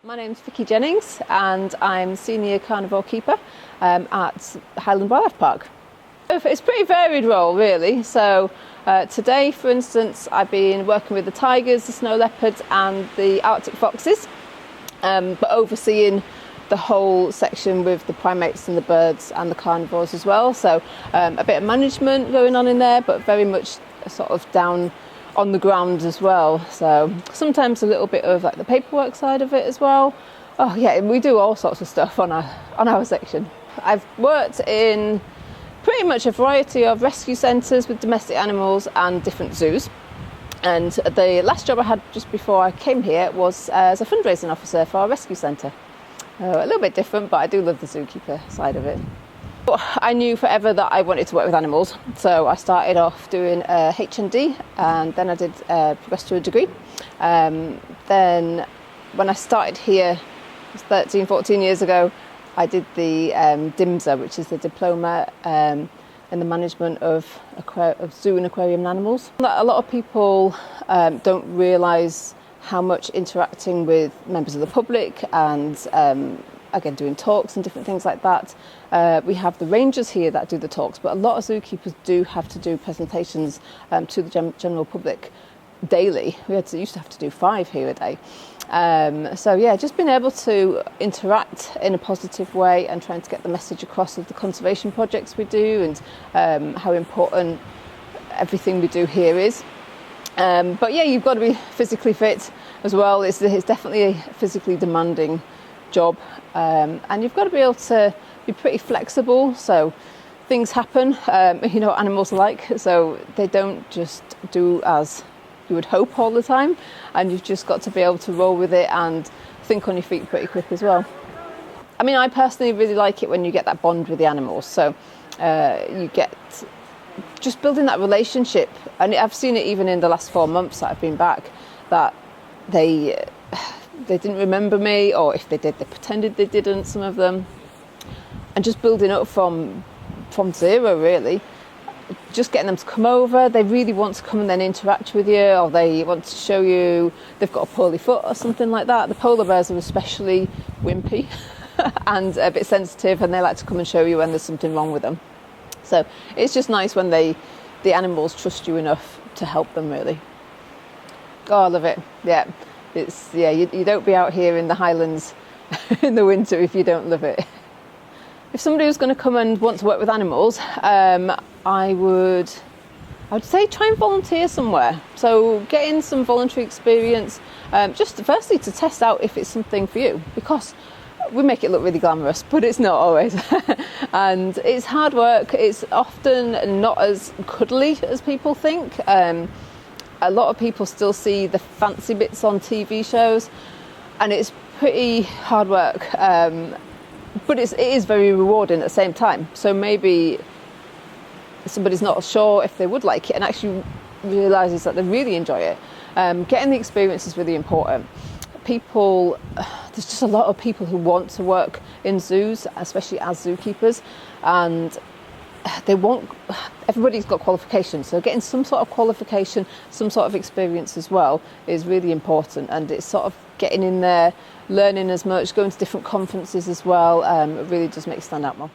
My name's Vicky Jennings and I'm Senior Carnivore Keeper at Highland Wildlife Park. It's a pretty varied role really, so today for instance I've been working with the tigers, the snow leopards and the Arctic foxes, but overseeing the whole section with the primates and the birds and the carnivores as well, so a bit of management going on in there but very much sort of down on the ground as well, so sometimes a little bit of like the paperwork side of it as well. Oh yeah, we do all sorts of stuff on our section. I've worked in pretty much a variety of rescue centres with domestic animals and different zoos, and the last job I had just before I came here was as a fundraising officer for a rescue centre. A little bit different, but I do love the zookeeper side of it. I knew forever that I wanted to work with animals, so I started off doing a HND and then I did progress to a degree. Then when I started here 13-14 years ago, I did the DIMSA, which is the diploma in the management of zoo and aquarium animals. A lot of people don't realise how much interacting with members of the public and again doing talks and different things like that. We have the rangers here that do the talks, but a lot of zookeepers do have to do presentations to the general public daily. Used to have to do 5 here a day. So yeah, just being able to interact in a positive way and trying to get the message across of the conservation projects we do and how important everything we do here is. But yeah, you've got to be physically fit as well. It's definitely a physically demanding job, and you've got to be able to be pretty flexible, so things happen. You know what animals are like, so they don't just do as you would hope all the time, and you've just got to be able to roll with it and think on your feet pretty quick as well. I mean, I personally really like it when you get that bond with the animals, so you get just building that relationship, and I've seen it even in the last 4 months that I've been back, that they didn't remember me, or if they did, they pretended they didn't, some of them, and just building up from zero really, just getting them to come over. They really want to come and then interact with you, or they want to show you they've got a poorly foot or something like that. The polar bears are especially wimpy and a bit sensitive, and they like to come and show you when there's something wrong with them. So it's just nice when the animals trust you enough to help them really. Oh, I love it. Yeah. You don't be out here in the Highlands in the winter if you don't love it. If somebody was going to come and want to work with animals, I would say try and volunteer somewhere. So get in some voluntary experience, just firstly to test out if it's something for you, because we make it look really glamorous, but it's not always. And it's hard work. It's often not as cuddly as people think. A lot of people still see the fancy bits on TV shows, and it's pretty hard work, but it is very rewarding at the same time. So maybe somebody's not sure if they would like it and actually realises that they really enjoy it. Getting the experience is really important. There's just a lot of people who want to work in zoos, especially as zookeepers, and everybody's got qualifications, so getting some sort of qualification, some sort of experience as well is really important, and it's sort of getting in there, learning as much, going to different conferences as well. It really does make you stand out more.